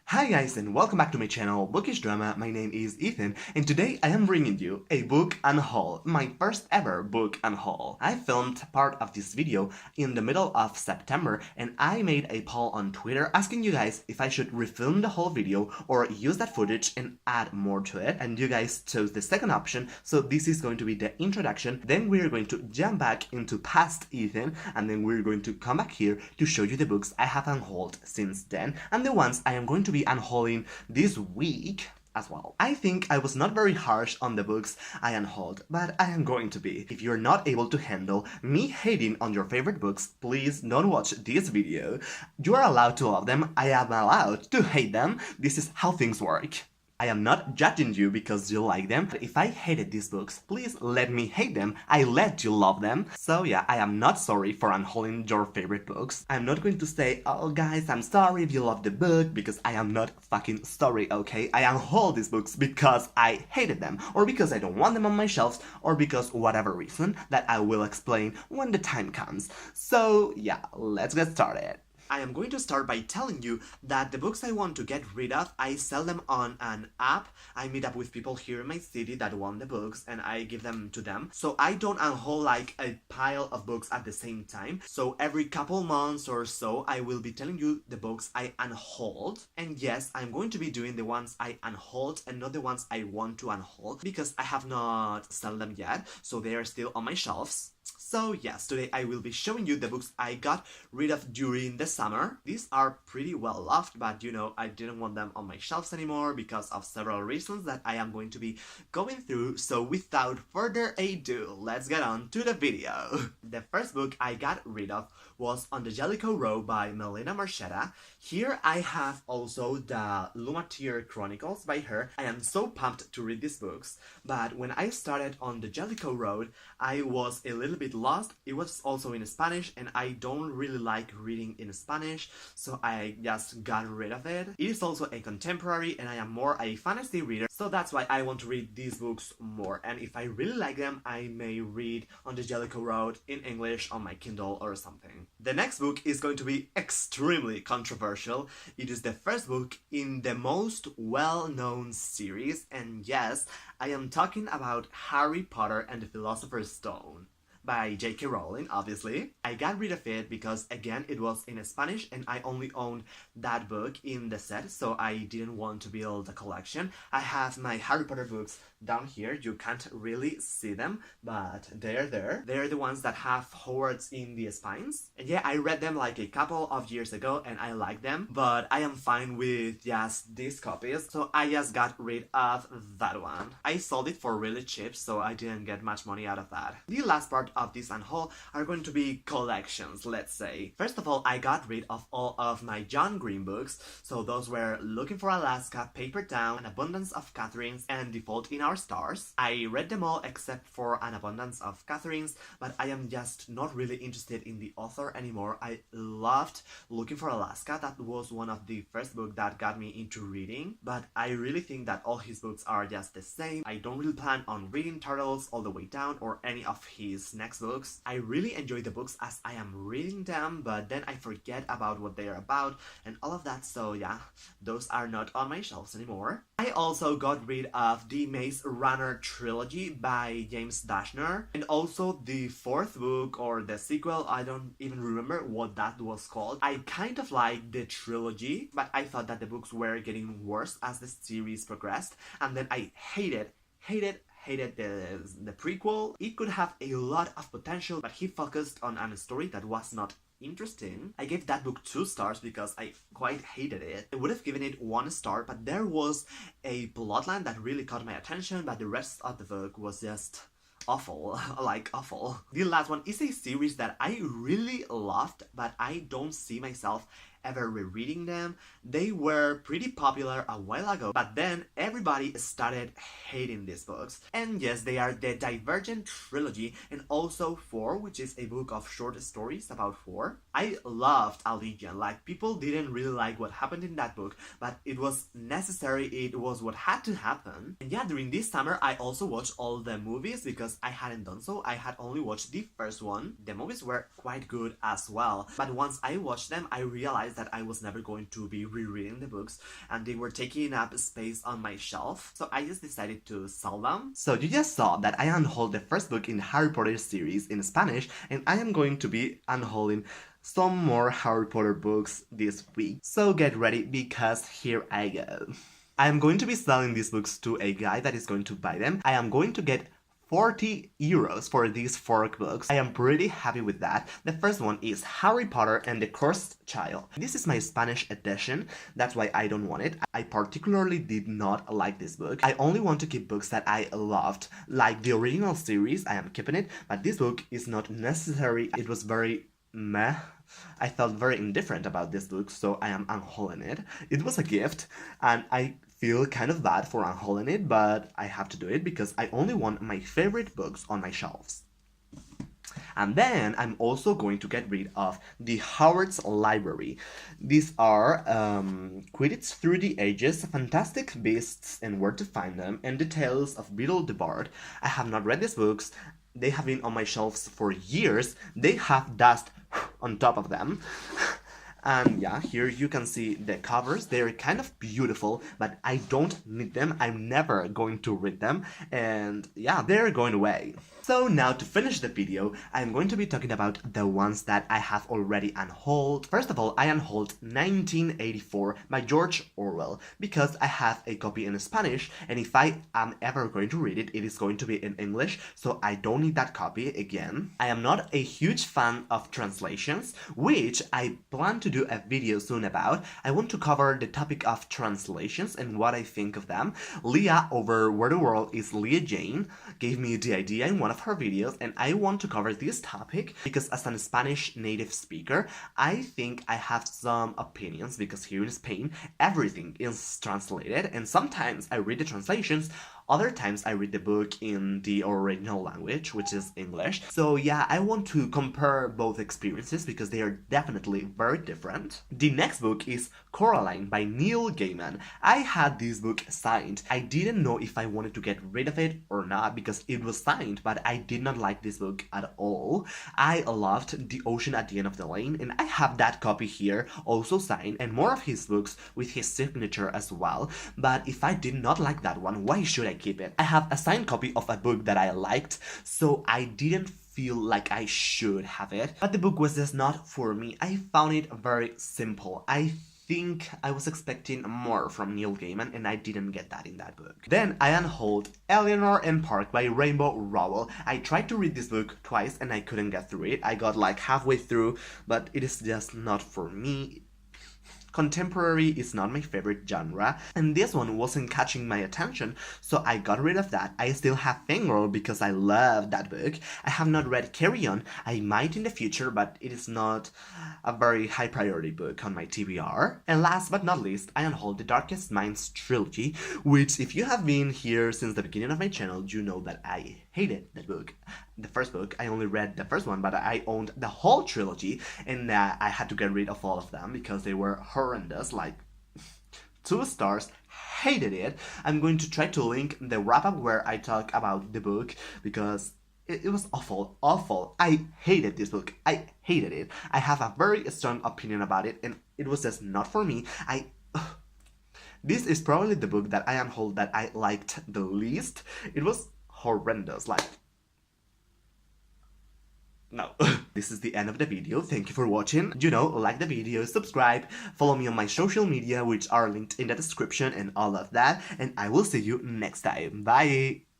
Hi guys and welcome back to my channel Bookish Drama. My name is Ethan and today I am bringing you a book unhaul, my first ever book unhaul. I filmed part of this video in the middle of September and I made a poll on Twitter asking you guys if I should refilm the whole video or use that footage and add more to it, and you guys chose the second option, so this is going to be the introduction. Then we're going to jump back into past Ethan and then we're going to come back here to show you the books I have unhauled since then and the ones I am going to be unhauling this week as well. I think I was not very harsh on the books I unhauled, but I am going to be. If you're not able to handle me hating on your favorite books, please don't watch this video. You are allowed to love them, I am allowed to hate them. This is how things work. I am not judging you because you like them, but if I hated these books, please let me hate them. I let you love them. So yeah, I am not sorry for unhauling your favorite books. I'm not going to say, oh guys, I'm sorry if you love the book, because I am not fucking sorry, okay? I unhaul these books because I hated them, or because I don't want them on my shelves, or because whatever reason that I will explain when the time comes. So yeah, let's get started. I am going to start by telling you that the books I want to get rid of, I sell them on an app. I meet up with people here in my city that want the books and I give them to them. So I don't unhaul like a pile of books at the same time. So every couple months or so, I will be telling you the books I unhauled. And yes, I'm going to be doing the ones I unhauled and not the ones I want to unhaul, because I have not sold them yet, so they are still on my shelves. So yes, today I will be showing you the books I got rid of during the summer. These are pretty well loved, but you know, I didn't want them on my shelves anymore because of several reasons that I am going to be going through. So without further ado, let's get on to the video. The first book I got rid of was On the Jellicoe Road by Melina Marchetta. Here I have also the Lumatier Chronicles by her. I am so pumped to read these books, but when I started On the Jellicoe Road, I was a little bit lost. It was also in Spanish and I don't really like reading in Spanish, so I just got rid of it. It is also a contemporary and I am more a fantasy reader, so that's why I want to read these books more, and if I really like them, I may read On the Jellicoe Road in English on my Kindle or something. The next book is going to be extremely controversial. It is the first book in the most well-known series, and yes, I am talking about Harry Potter and the Philosopher's Stone by J.K. Rowling, obviously. I got rid of it because, again, it was in Spanish and I only owned that book in the set, so I didn't want to build a collection. I have my Harry Potter books down here. You can't really see them, but they're there. They're the ones that have Hogwarts in the spines. And yeah, I read them like a couple of years ago and I like them, but I am fine with just these copies, so I just got rid of that one. I sold it for really cheap, so I didn't get much money out of that. The last part of this unhaul are going to be collections, let's say. First of all, I got rid of all of my John Green books, so those were Looking for Alaska, Paper Down, An Abundance of Catherines, and Default in Our Stars. I read them all except for An Abundance of Catherines, but I am just not really interested in the author anymore. I loved Looking for Alaska. That was one of the first books that got me into reading, but I really think that all his books are just the same. I don't really plan on reading Turtles All the Way Down or any of his next books. I really enjoy the books as I am reading them, but then I forget about what they are about and all of that, so yeah, those are not on my shelves anymore. I also got rid of the Maze Runner trilogy by James Dashner, and also the fourth book or the sequel, I don't even remember what that was called. I kind of liked the trilogy, but I thought that the books were getting worse as the series progressed, and then I hated the prequel. It could have a lot of potential, but he focused on a story that was not interesting. I gave that book 2 stars because I quite hated it. I would have given it 1 star, but there was a plotline that really caught my attention, but the rest of the book was just awful, like awful. The last one is a series that I really loved, but I don't see myself ever rereading them. They were pretty popular a while ago, but then everybody started hating these books. And yes, they are the Divergent trilogy and also 4, which is a book of short stories about 4. I loved Allegiant. Like, people didn't really like what happened in that book, but it was necessary, it was what had to happen. And yeah, during this summer I also watched all the movies because I hadn't done so. I had only watched the first one. The movies were quite good as well, but once I watched them I realized realized that I was never going to be rereading the books and they were taking up space on my shelf, so I just decided to sell them. So you just saw that I unhauled the first book in the Harry Potter series in Spanish, and I am going to be unhauling some more Harry Potter books this week. So get ready, because here I go. I am going to be selling these books to a guy that is going to buy them. I am going to get 40 euros for these 4 books. I am pretty happy with that. The first one is Harry Potter and the Cursed Child. This is my Spanish edition, that's why I don't want it. I particularly did not like this book. I only want to keep books that I loved, like the original series. I am keeping it, but this book is not necessary. It was very meh. I felt very indifferent about this book, so I am unhauling it. It was a gift, and I feel kind of bad for unhauling it, but I have to do it because I only want my favorite books on my shelves. And then I'm also going to get rid of the Howard's Library. These are Quidditch Through the Ages, Fantastic Beasts and Where to Find Them, and the Tales of Beedle the Bard. I have not read these books. They have been on my shelves for years. They have dust on top of them. And yeah, here you can see the covers. They're kind of beautiful, but I don't need them. I'm never going to read them. And yeah, they're going away. So now to finish the video, I'm going to be talking about the ones that I have already unhauled. First of all, I unhauled 1984 by George Orwell because I have a copy in Spanish, and if I am ever going to read it, it is going to be in English, so I don't need that copy again. I am not a huge fan of translations, which I plan to do a video soon about. I want to cover the topic of translations and what I think of them. Leah over Where the World is Leah Jane gave me the idea in one of her videos, and I want to cover this topic because as a Spanish native speaker, I think I have some opinions, because here in Spain everything is translated, and sometimes I read the translations, other times I read the book in the original language, which is English. So yeah, I want to compare both experiences because they are definitely very different. The next book is Coraline by Neil Gaiman. I had this book signed. I didn't know if I wanted to get rid of it or not because it was signed, but I did not like this book at all. I loved The Ocean at the End of the Lane, and I have that copy here, also signed, and more of his books with his signature as well. But if I did not like that one, why should I keep it? I have a signed copy of a book that I liked, so I didn't feel like I should have it. But the book was just not for me. I found it very simple. I think I was expecting more from Neil Gaiman, and I didn't get that in that book. Then I unhauled Eleanor and Park by Rainbow Rowell. I tried to read this book twice and I couldn't get through it. I got like halfway through, but it is just not for me. Contemporary is not my favorite genre, and this one wasn't catching my attention, so I got rid of that. I still have Fangirl because I love that book. I have not read Carry On. I might in the future, but it is not a very high priority book on my TBR. And last but not least, I unhauled the Darkest Minds trilogy, which if you have been here since the beginning of my channel, you know that I hated that book. The first book, I only read the first one, but I owned the whole trilogy, and I had to get rid of all of them because they were horrendous, like 2 stars, hated it. I'm going to try to link the wrap-up where I talk about the book because it was awful, awful. I hated this book. I hated it. I have a very strong opinion about it, and it was just not for me. This is probably the book that I unhauled that I liked the least. It was horrendous, like, no. This is the end of the video. Thank you for watching. You know, like the video, subscribe, follow me on my social media, which are linked in the description and all of that, and I will see you next time. Bye!